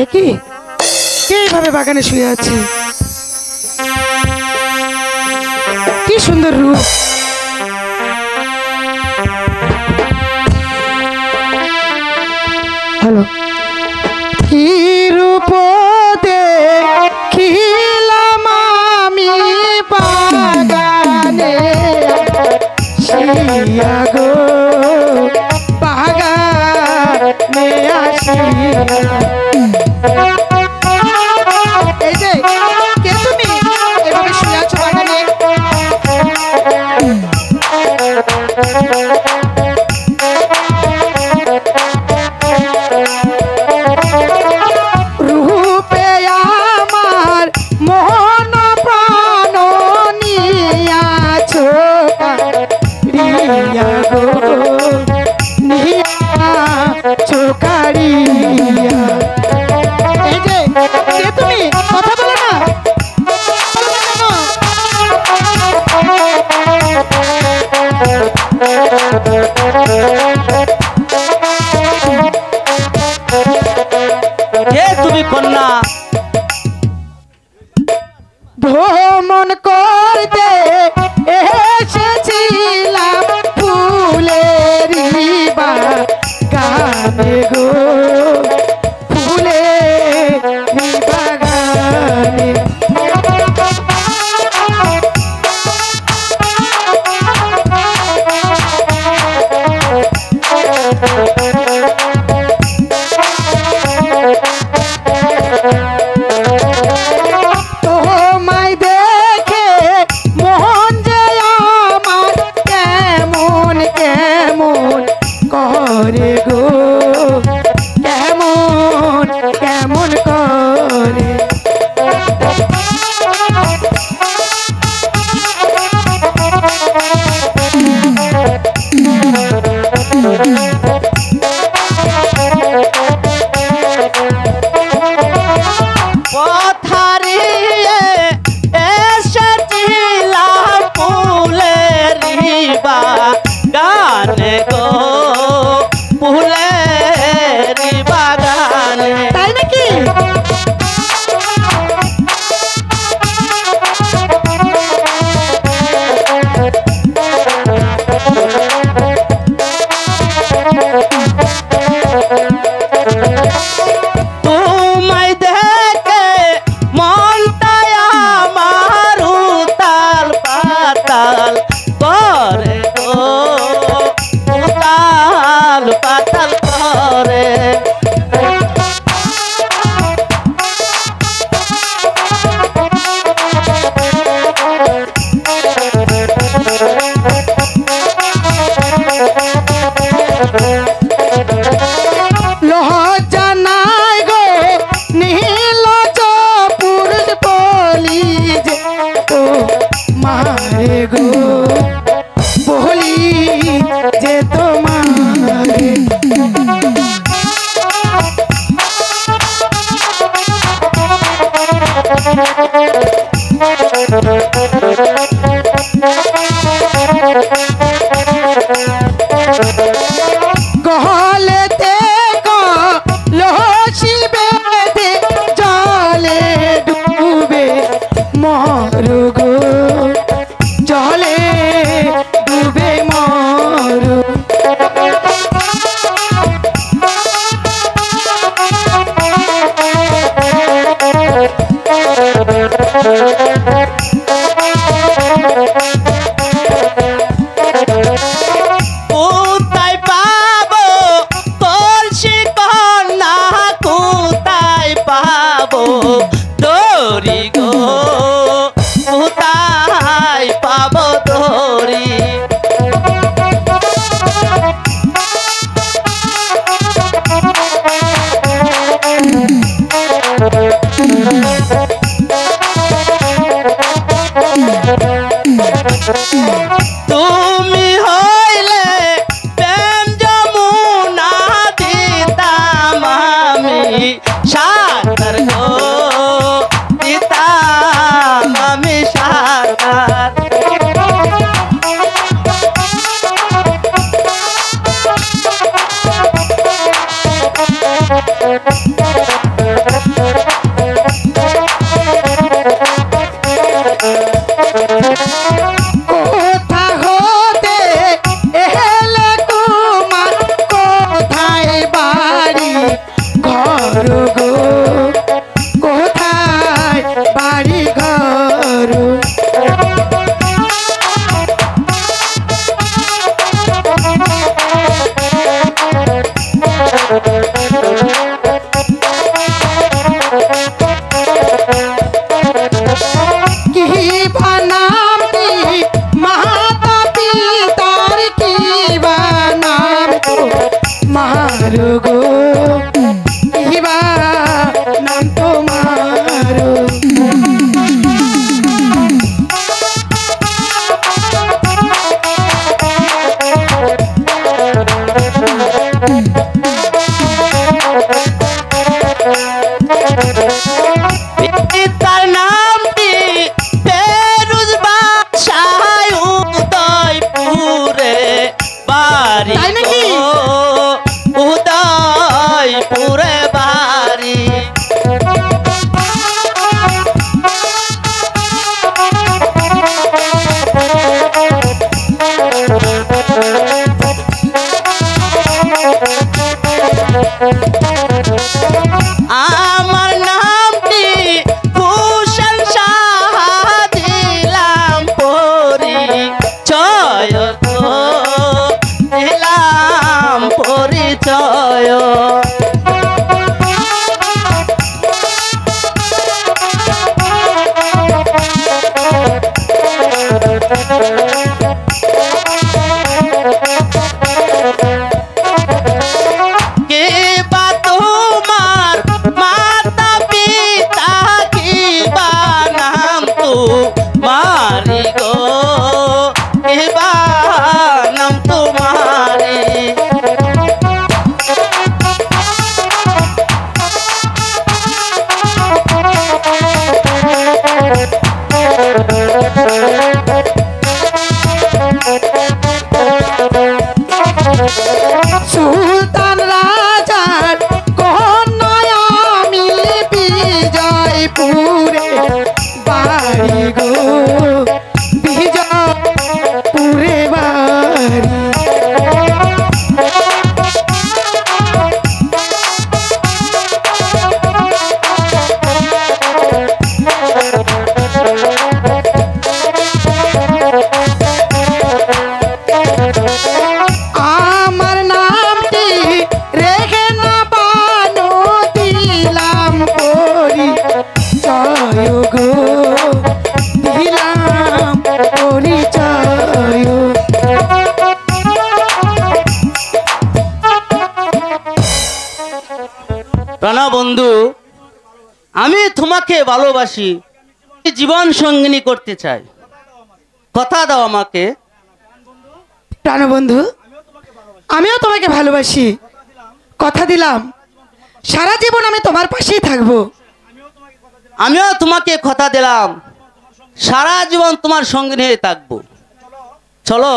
একই কিভাবে বাগানে শুয়ে আছে, কি সুন্দর রূপ। হ্যালো, কি রূপ দেখিলাম আমি বাগানে শিয়া গো, বাগানে আসিয়া। এই যে কে তুমি, এভাবে শুয়ে আছো বাগানে? রূপে আমার মোহন প্রাণ নিয়াছো রিয়া গো, নিয়াছো কারিয়া। এই যে কে তুমি, কথা বলো না, কে তুমি কন্যা? ভ্রমণ করতে এসেছিলাম ফুলের বাগানে গো, ফুলের বাগানে। তোমায় দেখে মন যে আমার কেমন কেমন করে গো, কেমন কেমন করে। পথারিয়ে এসেছিলাম ফুলের বাগানে গো, ফুলের বাগানে। তাই নাকি? তোমায় দেখে মনটাই আমার উতাল পাতাল করে গো, উতাল পাতাল করে। লজ্জা নাই গো নীলজ পুরুষ বলি যে তো মারে গো, বলি যে তোমারে। গহলেতে কলসি বেঁধে জলে ডুবে মরু গো, জলে ডুবে মরু। কোথায় পাবো কলসি কন্যা, কোথায় পাবো দড়ি গো, কোথায় পাবো দড়ি। তুমি হইলে কে বা তোমার মাতা পিতা কি বা নাম তোমারি গো, কে বা নাম তোমারি। সুলতান রাজার কন্যায় আমি বিজয়পুরে বাড়ি গো, বিজয়পুরে বাড়ি। আমার নামটি রেখে না বানো দিলাম পরিচয় গো, দিলাম পরিচয়। প্রাণা বন্ধু, আমি তোমাকে ভালোবাসি, জীবন সঙ্গিনী করতে চাই, কথা দাও আমাকে। প্রাণবন্ধু, আমিও তোমাকে ভালোবাসি, কথা দিলাম সারা জীবন আমি তোমার পাশেই থাকবো। আমিও তোমাকে কথা দিলাম সারা জীবন তোমার সঙ্গিনী হয়ে থাকবো। চলো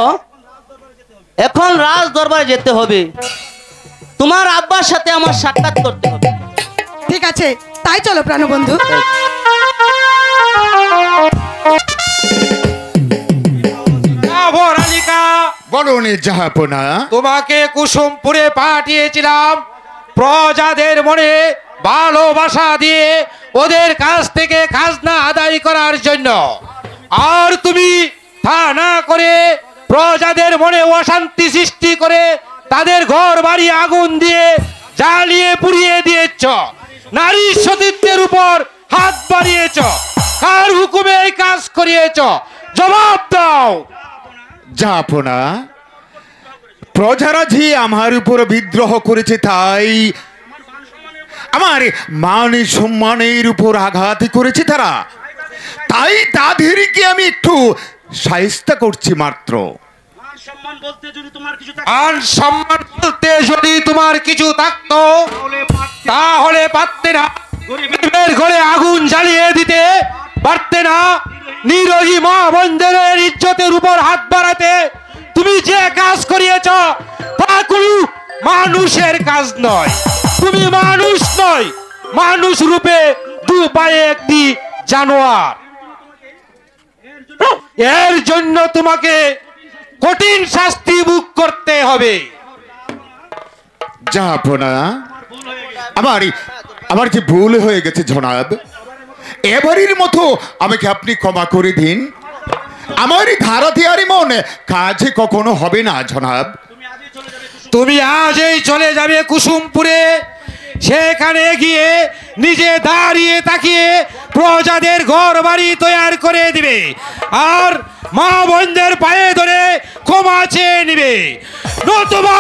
এখন রাজ দরবারে যেতে হবে, তোমার আব্বার সাথে আমার সাক্ষাৎ করতে হবে। ঠিক আছে, তাই চলো প্রাণবন্ধু। বলুন জাহাপনা। তোমাকে কুসুমপুরে পাঠিয়েছিলাম প্রজাদের মনে ভালোবাসা দিয়ে ওদের কাছ থেকে খাজনা আদায় করার জন্য, আর তুমি তা না করে প্রজাদের মনে অশান্তি সৃষ্টি করে তাদের ঘর বাড়ি আগুন দিয়ে জ্বালিয়ে পুড়িয়ে দিয়েছ, নারী সতীত্বের উপর হাত বাড়িয়েছ। কার হুকুমে এই কাজ করিয়েছ? জবাব দাও। জাহাপনা, প্রজারা যে আমার উপর বিদ্রোহ করেছে, তাই আমার মান সম্মানের উপর আঘাত করেছে তারা, তাই তাদেরকে আমি একটু শায়েস্তা করছি মাত্র। মান সম্মান বলতে যদি তোমার কিছু থাকতো তাহলে পারতে না গরিবের ঘরে আগুন জ্বালিয়ে দিতে, পারতে না নিরোহী মা বোনদের ইজ্জতের উপর হাত বাড়াতে। তুমি যে কাজ করিয়েছ তা কোনো মানুষের কাজ নয়, তুমি মানুষ নয়, মানুষ রূপে দু পায়ে একটি জানোয়ার। এর জন্য তোমাকে কঠিন শাস্তি ভোগ করতে হবে। জাহাপনা, আমার যে ভুল হয়ে গেছে জনাব, এবারের মতো আমাকে আপনি ক্ষমা করে দিন। আমার ধারা দেওয়ার মন কাজে কখনো হবে না জনাব। তুমি আজই চলে যাবে কুসুমপুরে, সেখানে গিয়ে নিজে দাঁড়িয়ে তাকিয়ে প্রজাদের ঘর বাড়ি তৈরি করে দিবে, আর মা বোনদের পায়ে ধরে ক্ষমা চেয়ে নিবে। নতুবা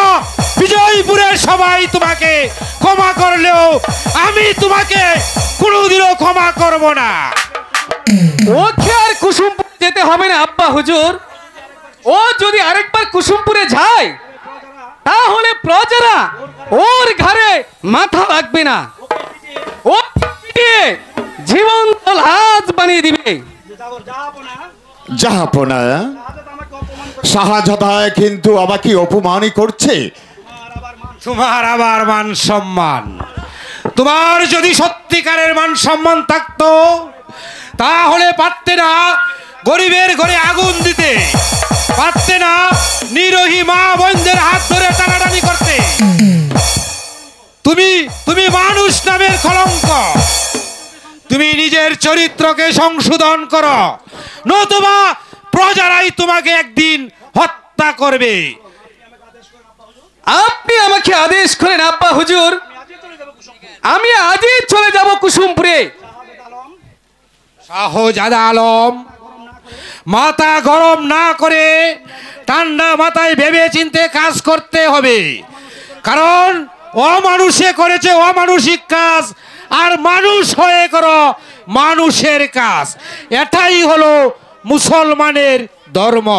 বিজয়পুরের সবাই তোমাকে ক্ষমা করলেও আমি তোমাকে কোনোদিনও ক্ষমা করব না। ওকে আর কুসুমপুর যেতে হবে না আব্বা হুজুর, ও যদি আরেকবার কুসুমপুরে যায় তাহলে প্রজারা ওর ঘরে মাথা রাখবে না, ও পিটিয়ে জীবন্ত লাশ বানিয়ে দিবে। জাহাপনা, শাহজাদায় কিন্তু আমাকে অপমানই করছে। তোমার আবার মান সম্মান? তোমার যদি সত্যিকারের মান সম্মান থাকতো তাহলে পারতে না গরিবের ঘরে আগুন দিতে, পারতে না নিরোহী মা বোনদের হাত ধরে টানাটানি করতে। তুমি মানুষ নামের কলঙ্ক। তুমি নিজের চরিত্রকে সংশোধন করো, নতুবা প্রজারাই তোমাকে একদিন হত্যা করবে। আপনি আমাকে আদেশ করেন আব্বা হুজুর, আমি আজই চলে যাব কুসুমপুরে। শাহজাদা আলম, মাথা গরম না করে ঠান্ডা মাথায় ভেবে চিন্তে কাজ করতে হবে, কারণ অমানুষে করেছে অমানুষিক কাজ, আর মানুষ হয়ে করো মানুষের কাজ। এটাই হলো মুসলমানের ধর্ম।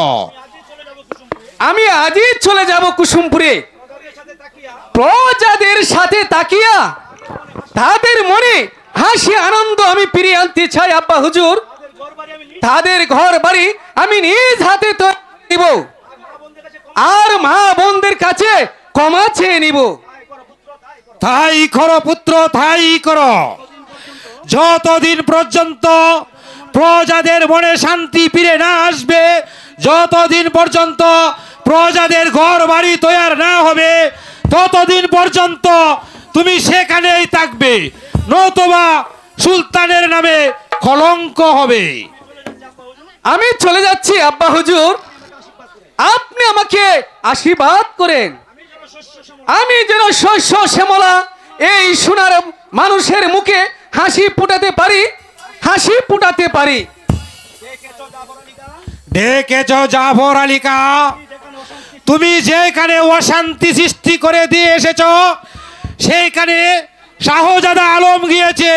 আমি আজই চলে যাব কুসুমপুরে। প্রজাদের সাথে তাকিয়া তাদের মনে হাসি আনন্দ আমি ফিরিয়ে আনতে চাই আব্বা হুজুর। তাদের ঘর বাড়ি আমি নিজ হাতে তৈরি নিব, আর মা বোনদের কাছে ক্ষমা চেয়ে নিব। তাই করো পুত্র, তাই করো। যতদিন পর্যন্ত প্রজাদের মনে শান্তি ফিরে না আসবে, যতদিন পর্যন্ত প্রজাদের ঘর বাড়ি তৈরি না হবে, ততদিন পর্যন্ত তুমি সেখানেই থাকবে, নতুবা সুলতানের নামে কলঙ্ক হবে। আমি চলে যাচ্ছি আব্বা হুজুর, আপনি আমাকে আশীর্বাদ করেন, আমি যেন শস্য শ্যামলা এই সোনার মানুষের মুখে হাসি ফুটাতে পারি, হাসি ফুটাতে পারি। দেখেছ জাফর আলীকা, তুমি যেখানে অশান্তি সৃষ্টি করে দিয়ে এসেছ, সেইখানে শাহজাদা আলম গিয়েছে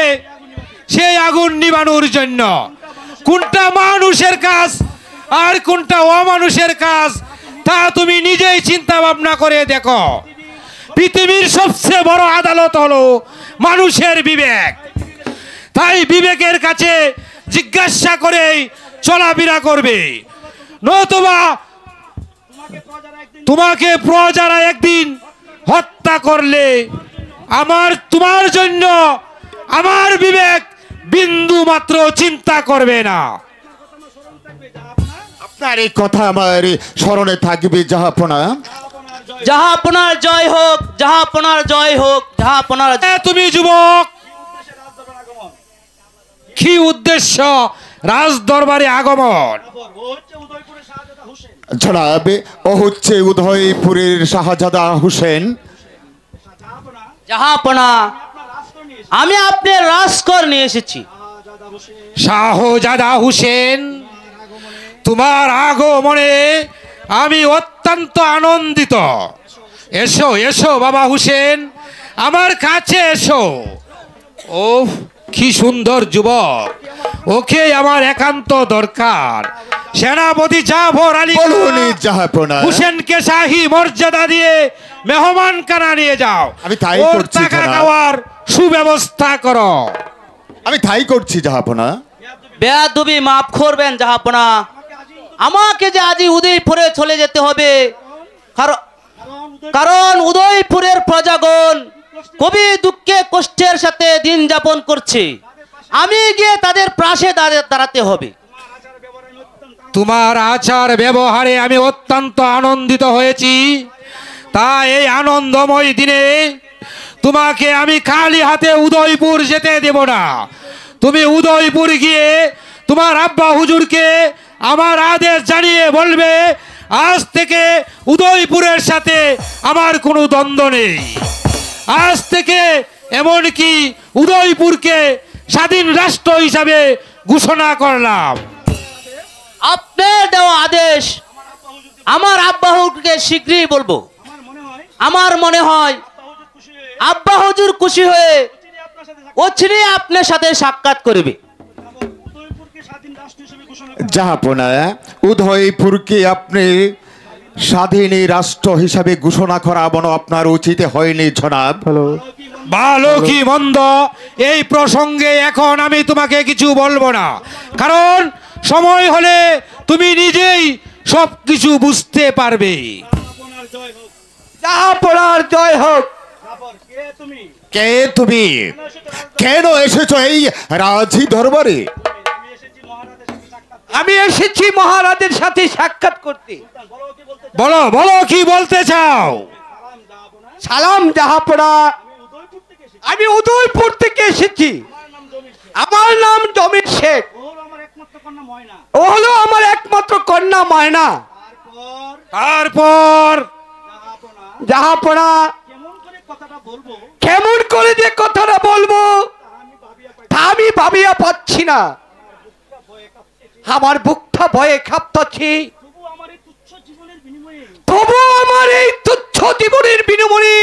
সেই আগুন নিবানোর জন্য। কোনটা মানুষের কাজ আর কোনটা অমানুষের কাজ তা তুমি নিজেই চিন্তা ভাবনা করে দেখো। পৃথিবীর সবচেয়ে বড় আদালত হলো মানুষের বিবেক, তাই বিবেকের কাছে জিজ্ঞাসা করেই চলাফেরা করবে, নতুবা তোমাকে প্রজারা একদিন হত্যা করলে তোমার জন্য আমার বিবেক বিন্দু মাত্র চিন্তা করবে না। আপনার এই কথা আমার স্মরণে থাকবে জাহাপনা। জাহাপনার জয় হোক, জাহাপনার জয় হোক, জাহাপনার। তুমি যুবক, কি উদ্দেশ্য রাজ দরবারে আগমন? জনাব, ও হচ্ছে উদয়পুরের শাহজাদা হোসেন। জাহাপনা, আমি আপনার রাজকর নিয়ে এসেছি। শাহজাদা হোসেন, তোমার আগমনে আমি অত্যন্ত আনন্দিত। এসো এসো বাবা হোসেন, আমার কাছে এসো। ও কি সুন্দর যুবক, ওকে আমার একান্ত দরকার। সেনাপতি জাফর আলী বলুন জাহাপনা। হোসেনকে শাহী মর্যাদা দিয়ে মেহমান খানা নিয়ে যাও। আমি তাই ওর করছি টাকা জনাব। খাওয়ার সুব্যবস্থা করো। আমি তাই করছি জাহাপনা। বেয়াদবি মাফ করবেন জাহাপনা, আমাকে যে আজই উদয়পুরে চলে যেতে হবে, কারণ উদয়পুরের প্রজাগণ খুবই দুঃখে কষ্টের সাথে দিন যাপন করছে। আমি গিয়ে তাদের পাশে দাঁড়াতে হবে। তোমার আচার ব্যবহারে আমি অত্যন্ত আনন্দিত হয়েছি, তাই এই আনন্দময় দিনে তোমাকে আমি খালি হাতে উদয়পুর যেতে দেব না। তুমি উদয়পুর গিয়ে তোমার আব্বা হুজুরকে আমার আদেশ জানিয়ে বলবে, আজ থেকে উদয়পুরের সাথে আমার কোনো দ্বন্দ্ব নেই। আজ থেকে এমনকি উদয়পুরকে স্বাধীন রাষ্ট্র হিসাবে ঘোষণা করলাম। আপনার দেওয়া আদেশ আমার আব্বা হুজুরকে শীঘ্রই বলবো। আমার মনে হয় আব্বা হুজুর খুশি হয়ে অচিরে আপনার সাথে সাক্ষাৎ করবে। জাহাপনা, উদয়পুরকে আপনি স্বাধীন রাষ্ট্র হিসাবে ঘোষণা করা মনে আপনার উচিত হয়নি জনাব। ভালো কি মন্দ এই প্রসঙ্গে এখন আমি তোমাকে কিছু বলবো না, কারণ সময় হলে তুমি নিজেই সব কিছু বুঝতে পারবে। জাহাপনার জয় হোক। কে তুমি? কেন এসেছো এই রাজি দরবারে? আমি এসেছি মহারাজের সাথে সাক্ষাৎ করতে। বলো বলো কি বলতে চাও? সালাম জাহাপনা, আমি উদয়পুর থেকে এসেছি। আমার নাম জমির শেখ। ও হলো আমার একমাত্র কন্যা ময়না। তারপর জাহাপনা, কেমন করে যে কথাটা বলবো তা আমি ভাবিয়া পাচ্ছি না। আমার বুকটা ভয়ে কাঁপতাছে। তবু আমার এই তুচ্ছ জীবনের বিনিময়ে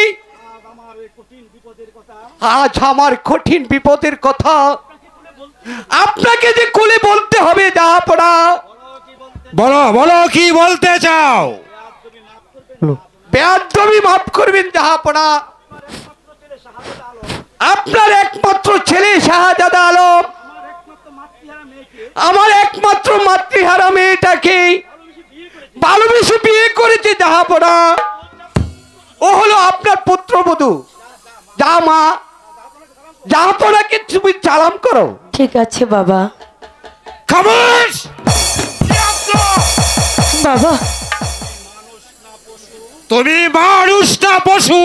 আজ আমার কঠিন বিপদের কথা আপনাকে যে খুলে বলতে হবে। জাহাপনা, বলো বলো কি বলতে চাও? বেয়াদবি মাফ করবেন জাহাপনা। আপনার একমাত্র ছেলে শাহজাদা আলম আমার একমাত্র মাতৃহারা মেয়েটাকে ভালোবেসে বিয়ে করেছে জাহাপনা। ও হলো আপনার পুত্রবধূ। যা মা, জাহাপনাকে তুমি সালাম করো। ঠিক আছে বাবা। খামোশ! বাবা, তুমি মানুষ না পশু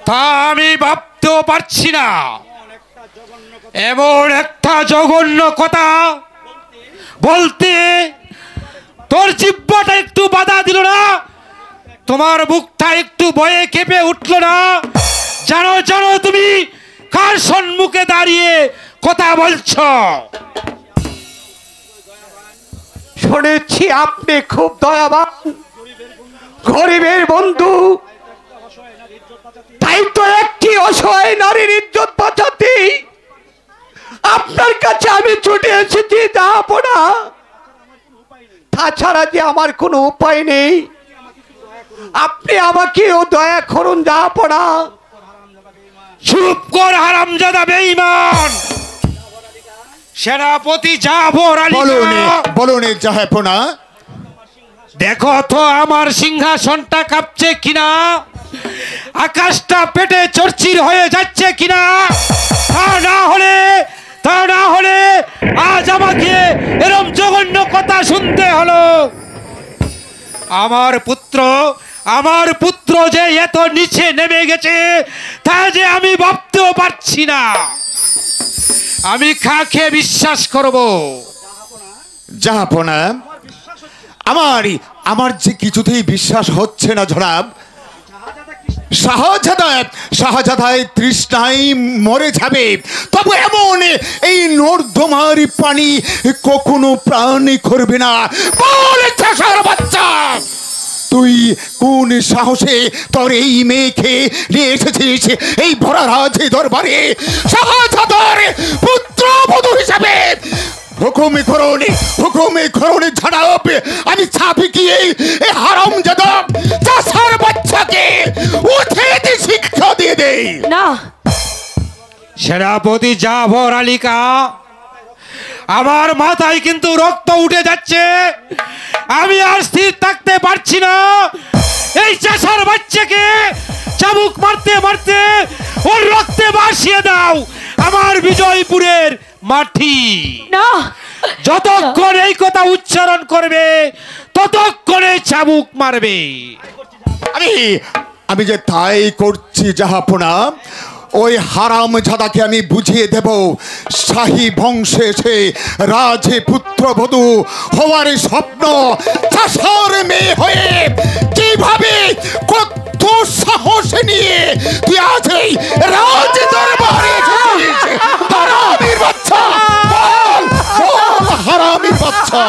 তা আমি ভাবতেও পারছি না। এমন একটা জঘন্য কথা বলতে তোর জিহ্বাটা একটু বাধা দিল না? তোমার বুকটা একটু ভয়ে কেঁপে উঠল না? জানো জানো তুমি কার সম্মুখে দাঁড়িয়ে কথা বলছ? শুনেছি আপনি খুব দয়াবান, গরিবের বন্ধু। তাই তো একটি অসহায় নারীর ইজ্জত বাঁচাতে আপনার কাছে আমি ছুটে এসেছি জাহাপনা। তাছাড়া যে আমার কোনো উপায় নেই। আপনি আমাকেও দয়া করুন জাহাপনা। চুপ কর হারামজাদা বেঈমান! সেনাপতি জাফর আলী বলুন জাহাপনা। দেখো তো আমার সিংহাসনটা কাঁপছে কিনা, আকাশটা পেটে চরচির হয়ে যাচ্ছে কিনা। তা না হলে আজ আমাকে এরম জঘন্য কথা শুনতে হলো। আমার পুত্র যে এত নিচে নেমে গেছে তা যে আমি ভাবতেও পারছি না। আমি কাকে বিশ্বাস করব? জাহাপনা, আমার যে কিছুতেই বিশ্বাস হচ্ছে না জনাব। শাহজাদায় তৃষ্ণায় মরে যাবে, তবু এমন এই নর্দমার পানি কখনো প্রাণ করবে না। বলে চাষার বাচ্চা, তুই কোন সাহসে তোর এই মেয়েকে নিয়ে এসেছিস এই ভরা রাজ দরবারে শাহজাদার পুত্রবধূ হিসাবে? হুকুমে করুন ঝাড়াপ। আমি ছাপি গিয়ে এই হারামজাদা চাষার বাচ্চাকে উঠে শিক্ষা দিয়ে দেই। না সেনাপতি জাফর আলী কা, আমার মাথায় কিন্তু রক্ত উঠে যাচ্ছে। আমি আর স্থির থাকতে পারছি না। এই চাষার বাচ্চাকে চাবুক মারতে মারতে ওর রক্তে ভাসিয়ে দাও আমার বিজয়পুরের মাটি। না, যতক্ষণ এই কথা উচ্চারণ করবে ততক্ষণে চাবুক মারবে। আমি যে তাই করছি জাহাপনা। ওই হারামজাদাকে আমি বুঝিয়ে দেব শাহী বংশে এসে রাজে পুত্রবধূ হওয়ার স্বপ্ন চাষার মেয়ে হয়ে কিভাবে কত সাহস নিয়ে তুই আজ এই রাজ দরবারে এসেছিস। হারামির বাচ্চা, বল হারামির বাচ্চা।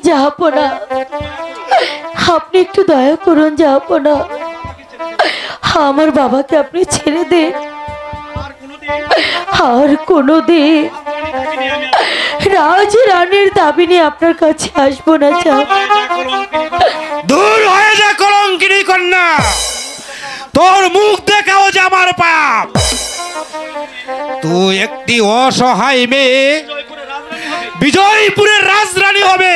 জাহাপনা, আপনি একটু দয়া করুন জাহাপনা। আমার বাবাকে আপনি ছেড়ে দেন। আর কোনোদিন রাজ রানীর দাবি নিয়ে আপনার কাছে আসবো না। দূর হয়ে যা কলঙ্কিনী কন্যা, তোর মুখ দেখাও যে আমার পাপ। তুই একটি অসহায় মেয়ে বিজয়পুরের রাজরানী হবে,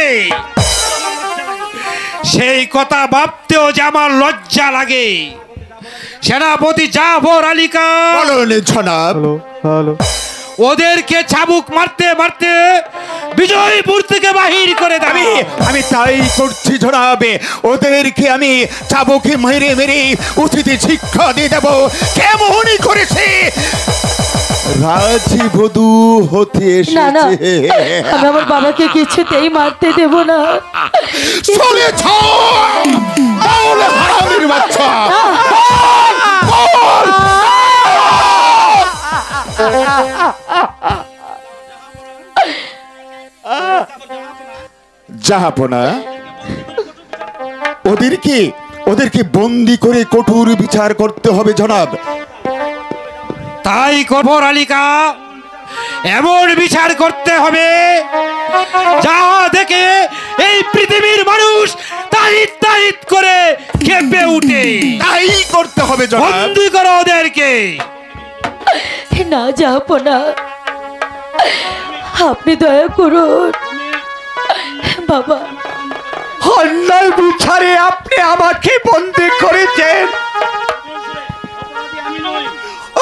সেই কথা ভাবতেও যে আমার লজ্জা লাগে। সেনাপতি জাফর আলী খান, বলুন জনাব। ওদেরকে চাবুক মারতে মারতে বিজয়পুর থেকে বাহির করে দেবে। আমি তাই করছি জনাবে। ওদেরকে আমি চাবুকে মেরে মেরে উচিত শিক্ষা দিয়ে দেব। কেমন করেছে রাজবধূ হতে না না, এসেছে। আমি আমার বাবাকে কিছুতেই মারতে দেব না। চলে হারামির বাচ্চা। জাহাপনা, ওদেরকে বন্দি করে কঠোর বিচার করতে হবে জনাব। তাই করব রালিকা, এমন বিচার করতে হবে যা দেখে এই পৃথিবীর মানুষ তাহিত তাহিত করে কেঁপে উঠে। তাই করতে হবে জনাব। বন্দি করো ওদেরকে। না যাবো না, আপনি দয়া করুন বাবা। অন্যায় বিচারে আপনি আমাকে বন্দি করেছেন,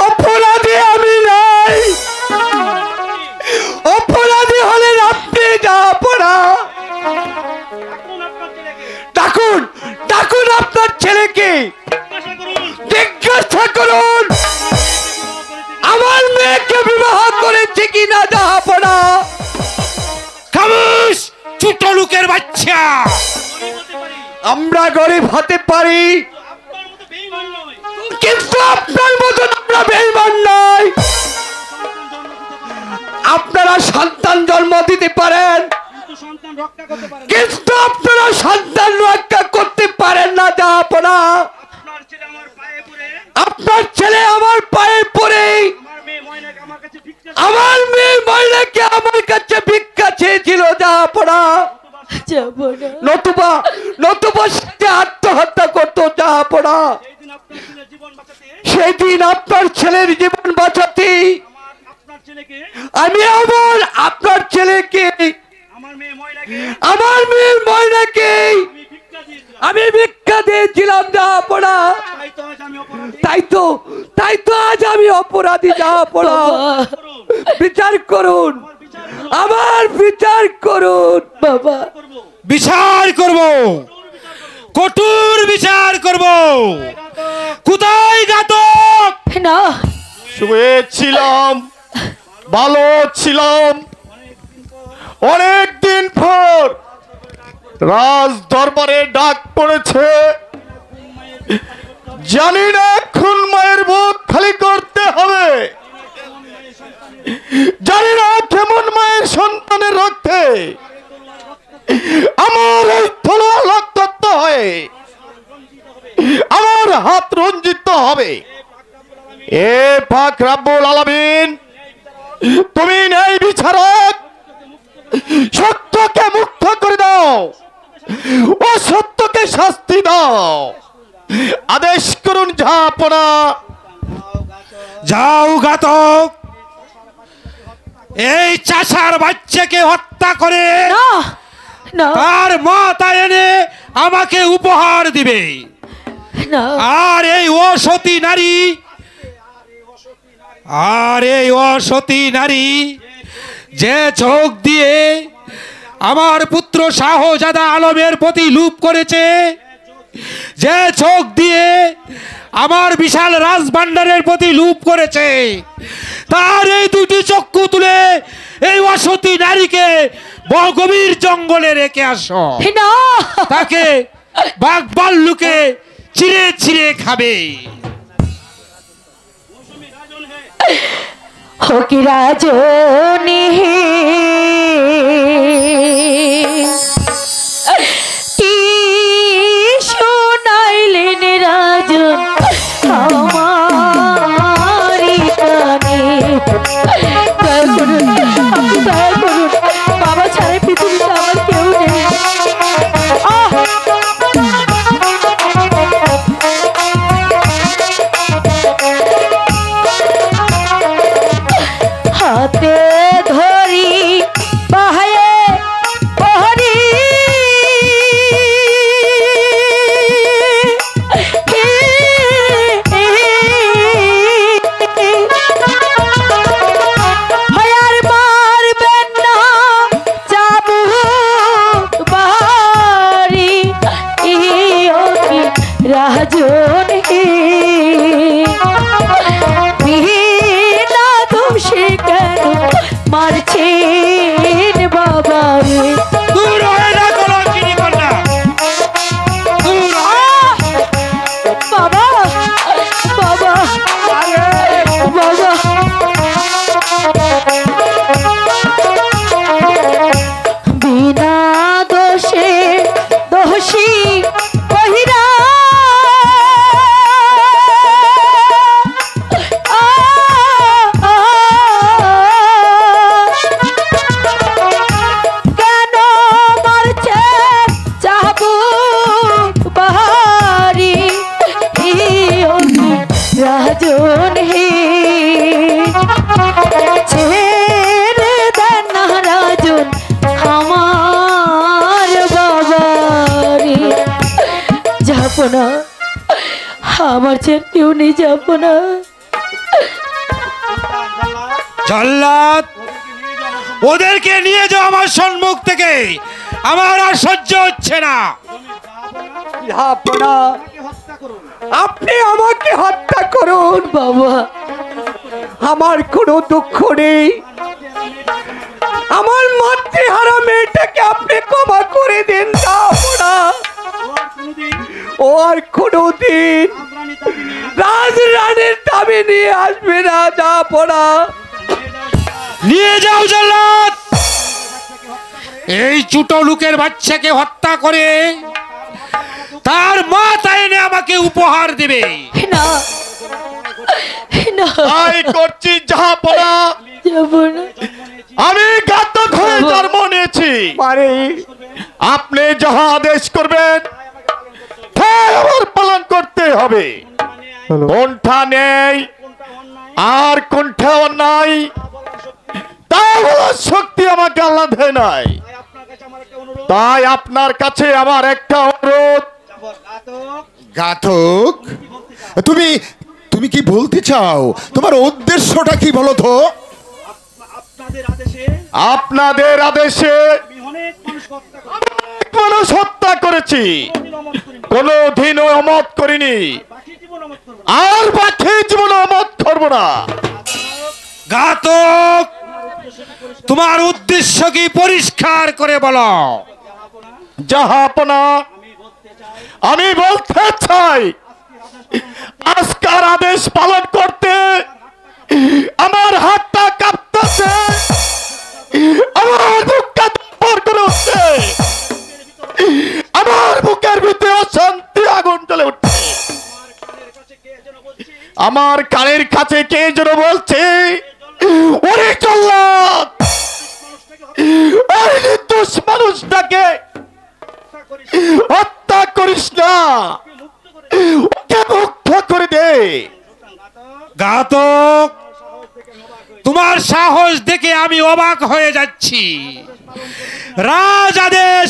অপরাধী আমি নাই। অপরাধী হলেন আপনি, জাহাপনা। ডাকুন ডাকুন আপনার ছেলেকে, জিজ্ঞাসা করুন আমার মেয়েকে বিবাহ করেছে কিনা জাহাপনা। খামোশ ছোট লোকের বাচ্চা। আমরা গরিব হতে পারি, কিন্তু আপনার মতন আমরা বেঈমান নই। আপনারা সন্তান জন্ম দিতে পারেন, কিন্তু আপনারা সন্তান রক্ষা করতে পারেন না জাহাপনা। আপনার ছেলে আমার পায়ে পড়ে আমার মেয়ে ময়নাকে আমার কাছে ভিক্ষা চেয়েছিল জাহাপনা। যাবো না। নতুবা সে আত্মহত্যা করতো জাহাপনা। সেই দিন আপনার ছেলের জীবন বাঁচাতে আমি আপনার ছেলেকে, আমার মেয়ের ময়নাকে আমি ভিক্ষা দিয়েছিলাম জাহাপনা। তাই তো আজ আমি অপরাধী জাহাপনা। বিচার করুন, আমার বিচার করুন বাবা। বিচার করব, কঠোর বিচার করব। কোথায় ঘাতক? না শুয়েছিলাম, ভালো ছিলাম। অনেকদিন পর রাজ দরবারে ডাক পড়েছে। জানি না এখন মায়ের বুক খালি করতে হবে, জানি না কেমন মায়ের সন্তানের রক্তে আমার এই তলোয়ার রক্তাক্ত হয়ে আমার হাত রঞ্জিত হবে। এ পাক রব্বুল আলামিন, তুমি ন্যায় বিচারক, সত্যকে মুক্ত করে দাও, অসত্যকে শাস্তি দাও। আদেশ করুন জাহাপনা। যাও ঘাতক, এই চাষার বাচ্চাকে হত্যা করে না না তার মাথা এনে আমাকে উপহার দিবে। না আর এই অসতী নারী যে চোখ দিয়ে আমার পুত্র শাহজাদা আলমের প্রতি লুপ করেছে, যে চোখ দিয়ে আমার বিশাল রাজভান্ডারের প্রতি লুপ করেছে, তার এই দুটি চক্ষু তুলে এই অসতী নারীকে গভীর জঙ্গলে রেখে আসো। না তাকে বাঘ ভাল্লুকে চিড়ে চিড়ে খাবে। হকি রাজনী কি শোনাইলেন রাজন আমারি কানে। দয়া করুন, আপনি দয়া করুন, বাবা ছাড়া পৃথিবীতে আমার কেউ নেই। হাতে ধরি বাহায়ে না, আমার ছেড়ে কেউ নিয়ে যাবো না। জল্লাদ, ওদেরকে নিয়ে যাও আমার সম্মুখ থেকে, আমার আর সহ্য হচ্ছে না। জাহাপনা, আপনি আমাকে হত্যা করুন বাবা। আমার কোনো দুঃখ নেই, আমার মাতৃহারা মেয়েটাকে আপনি ক্ষমা করে দিন জাহাপনা। ও আর কোনোদিন রাজরানীর দাবি নিয়ে আসবে না জাহাপনা। নিয়ে যাও জল্লাদ, এই ছোট লোকের বাচ্চাকে হত্যা করে তার মাথা এনে আমাকে উপহার দেবে। না না, তাই করছি জাহাপনা। যাবো না। আমি ঘাতক হয়ে জন্ম নিয়েছি, পারে আপনি যাহা আদেশ করবেন তাই আমার পালন করতে হবে। কোনটা নেই আর কোনটা অন্যায় তা বলার শক্তি আমাকে আল্লাহ দেয় নাই। তাই আপনার কাছে আমার একটা অনুরোধ। ঘাতক, তুমি তুমি কি বলতে চাও? তোমার উদ্দেশ্যটা কি বলো তো? আপনাদের আদেশে অনেক মানুষ হত্যা করেছি, কোনদিনও অমত করিনি, আর বাকি জীবন অমত করবো না। ঘাতক, তোমার উদ্দেশ্য কি পরিষ্কার করে বলো। জাহাপনা, আমি বলতে চাই আজকের আদেশ পালন করতে আমার হাতটা কাঁপতেছে, আমার বুকটা ধড়ফড় করে উঠছে, আমার বুকের ভিতরে অশান্তি আগুন জ্বলে উঠছে। আমার কানের কাছে কে যেন বলছে, ওরে জল্লাদ, এই নির্দোষ মানুষটাকে হত্যা করিস না, ওকে মুক্ত করে দে। ঘাতক, তোমার সাহস দেখে আমি অবাক হয়ে যাচ্ছি। রাজ আদেশ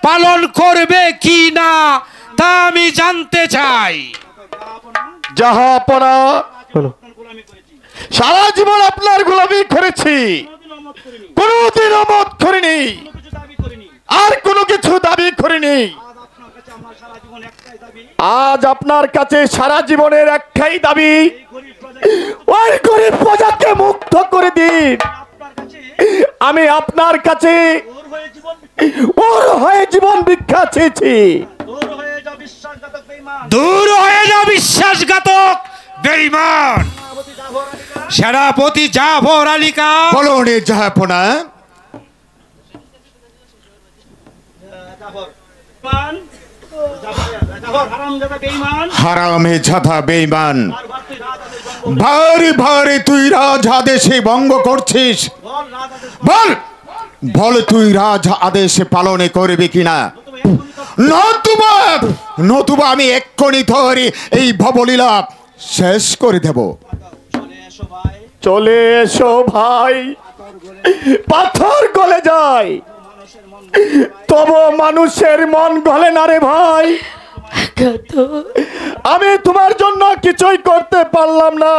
পালন করবে কি না তা আমি জানতে চাই। জাহাপনা, সারা জীবন আপনার গোলামি করেছি, কোনদিন অমত করিনি, আর কোনো কিছু দাবি করিনি। আজ আপনার কাছে সারা জীবনের একটাই দাবি, ওই গরিব প্রজাকে মুক্ত করে দিন। আমি আপনার কাছে ওর হয়ে জীবন ভিক্ষা চেয়েছি। দূর হয়ে যাও বিশ্বাসঘাতক বেঈমান। সেনাপতি জাফর আলী খান, বলো রে জাহাপনা। হারামে জাদা বেঈমান, ভারে ভারে তুই রাজ আদেশে ভঙ্গ করছিস। বল বল, তুই রাজ আদেশ পালনে করবি কিনা, নতুবা নতুবা আমি এক্ষুনি ধরে এই ভবলীলা শেষ করে দেব। চলে এসো ভাই, পাথর গলে যায় তবু মানুষের মন গলে না রে ভাই। আমি তোমার জন্য কিছুই করতে পারলাম না,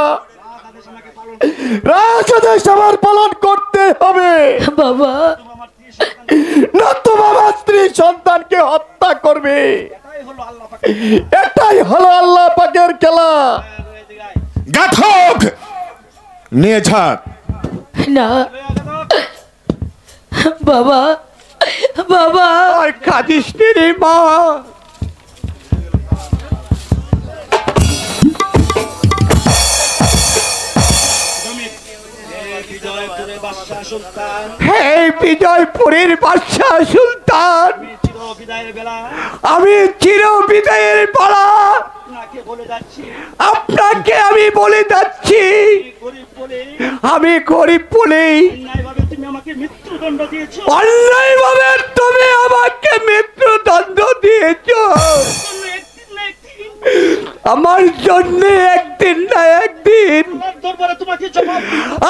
রাজ আদেশ আমার পালন করতে হবে বাবা। নতুবা আমার স্ত্রী সন্তানকে হত্যা করবে। এটাই হলো আল্লাহ পাকের খেলা। ঘাতক, নিয়ে যা। না বাবা, বাবা। আর কাঁদিস রে মা, হে বিজয়পুরের বাদশাহ সুলতান, আমি চির বিদায়ের বেলা আপনাকে আমি বলে যাচ্ছি, আমি গরিব বলেই অন্যায় ভাবে তুমি আমাকে মৃত্যুদণ্ড দিয়েছ। আমার জন্য একদিন না একদিন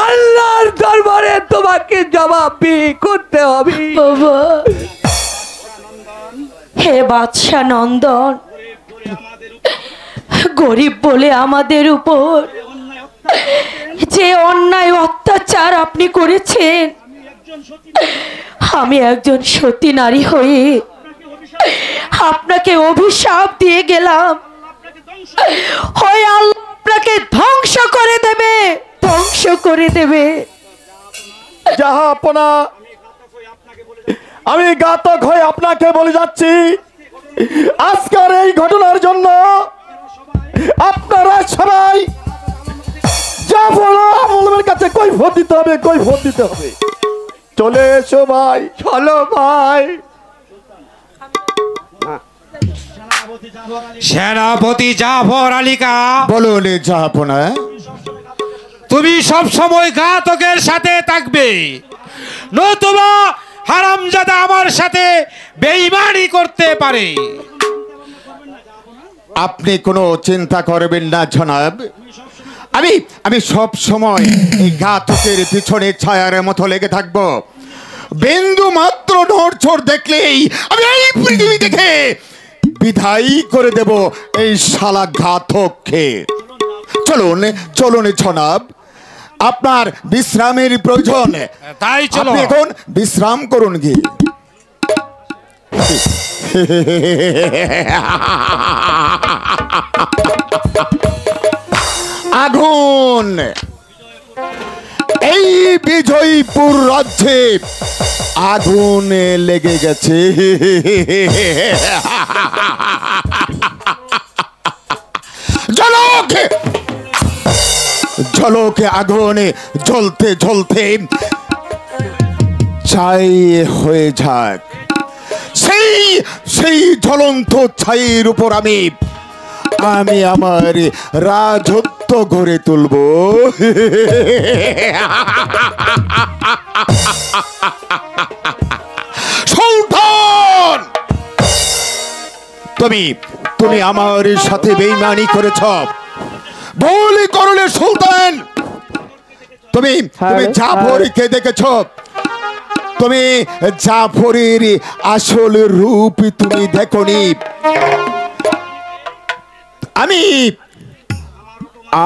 আল্লাহর দরবারে তোমাকে জবাবদি করতে হবে। বাবা, হে বাদশা নন্দন, গরিব বলে আমাদের উপর যে অন্যায় অত্যাচার আপনি করেছেন, আমি একজন সতী নারী হয়ে আপনাকে অভিশাপ দিয়ে গেলাম। হয় আল্লাহ আপনাকে ধ্বংস করে দেবে, ধ্বংস করে দেবে। জাহাপনা, আমি ঘাতক হয়ে আপনাকে বলে যাচ্ছি, আজকের এই ঘটনার জন্য আপনারা সবাই জাফরের কাছে কৈফিয়ত দিতে হবে, কৈফিয়ত দিতে হবে। চলে এসো ভাই, চলো ভাই। সেনাপতি জাফর আলী কা, বলুন জাহাপনা। তুমি সব সময় ঘাতকের সাথে থাকবে, নতুবা হারামজাদা আমার সাথে বেঈমানি করতে পারে। আপনি কোনো চিন্তা করবেন না জনাব, আমি সব সময় এই ঘাতকের পিছনে ছায়ার মতো লেগে থাকবো। বিন্দু মাত্র নড়চড় দেখলেই আমি এই পৃথিবী থেকে বিদায় করে দেব এই শালা ঘাতককে। চলুন চলুন জনাব, আপনার বিশ্রামের প্রয়োজন, তাই চলো। আপনি এখন বিশ্রাম করুন গিয়ে। আগুন এই বিজয়পুর রাজ্যে আগুন লেগে গেছে। ঝলকে আগুনে জ্বলতে জ্বলতে ছাই হয়ে যাক। সেই জ্বলন্ত ছাইয়ের উপর আমি আমার রাজত্ব গড়ে তুলব। সুলতান, তুমি আমার সাথে বেঈমানি করেছ, ভুল করলে সুলতান। তুমি জাফরকে দেখেছ, তুমি জাফরের আসল রূপ তুমি দেখনি।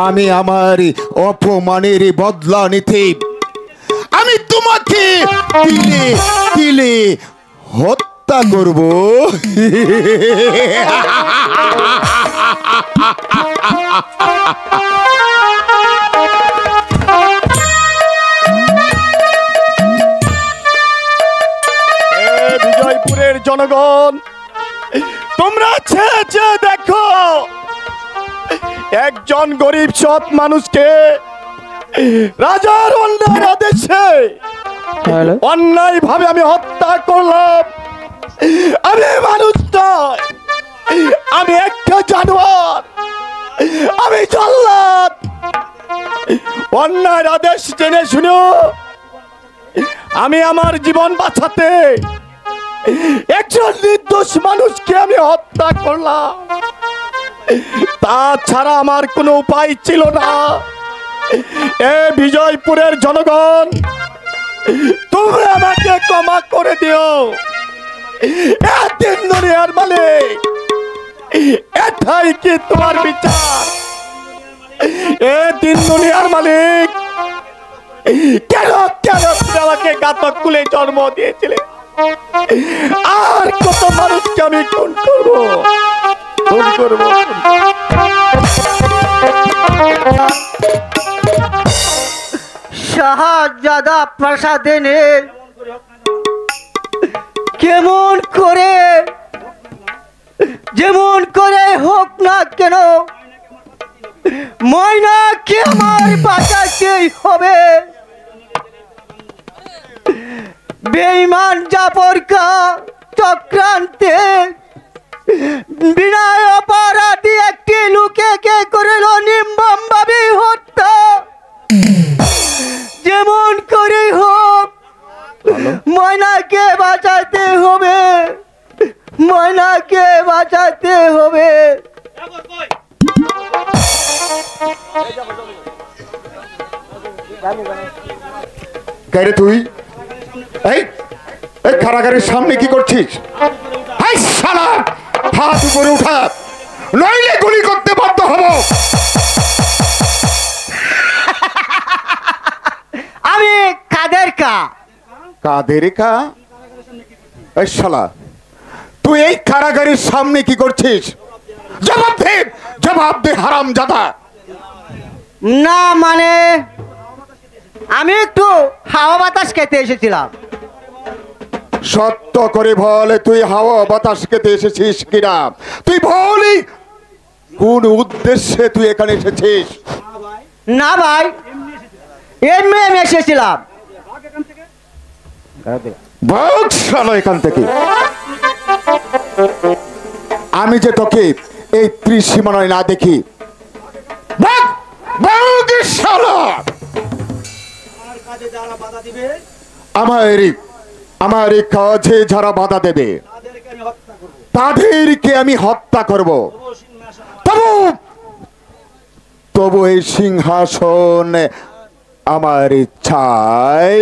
আমি আমার অপমানের বদলা নিতে আমি তোমাকে তিলে তিলে হত্যা করব। বিজয়পুরের জনগণ, তোমরা চেয়ে দেখো, একজন গরিব সৎ মানুষকে রাজার অন্যায় আদেশে অন্যায় ভাবে আমি হত্যা করলাম। আমি মানুষ নয়, আমি একটা জানোয়ার, আমি জল্লাদ। অন্যায়ের আদেশ জেনে শুনো আমি আমার জীবন বাঁচাতে একজন নির্দোষ মানুষকে আমি হত্যা করলাম। তাছাড়া আমার কোনো উপায় ছিল না। এ বিজয়পুরের জনগণ, তোমরা আমাকে ক্ষমা করে দিও। তিন দুনিয়ার মালিক, এটাই কি তোমার বিচার? এ তিন দুনিয়ার মালিক, কেন কেন তুমি আমাকে ঘাতক কুলে জন্ম দিয়েছিলে? আর কত মানুষকে আমি খুন করবো, খুন করবো। শাহজাদা প্রাসাদে নেই, কেমন করে যেমন করে হোক না কেন ময়নাকে আমার বাঁচাতেই হবে। বেঈমান জাফরকা চক্রান্তে বিনা অপরাধী একটি লোককে করিল নির্মম ভাবে হত্যা। যেমন করে হোক ময়নাকে বাঁচাতে হবে, ময়নাকে বাঁচাতে হবে। গাইরে তুই এই কারাগারের সামনে কি করছিস? শালা, হাত উপরে উঠা, নইলে গুলি করতে বাধ্য হব। আমি কাদের কা কাদের কা? এই শালা, তুই এই কারাগারের সামনে কি করছিস? জবাব দে, জবাব দে হারামজাদা। না মানে আমি একটু হাওয়া বাতাস খেতে এসেছিলাম। সত্য করে বল, তুই হাওয়া বাতাস খেতে এসেছিস কিনা? তুই বলি কোন উদ্দেশ্যে তুই এখানে এসেছিস? না ভাই, এমনি আমি এসেছিলাম। ভাগ শালা এখান থেকে। আমি যে তোকে এই ত্রিসীমানায় না দেখি, ভাগ ভাগ শালা। আমার এই কাজে যারা বাধা দেবে তাদেরকে আমি হত্যা করব। তবু এই সিংহাসন আমার ইচ্ছায়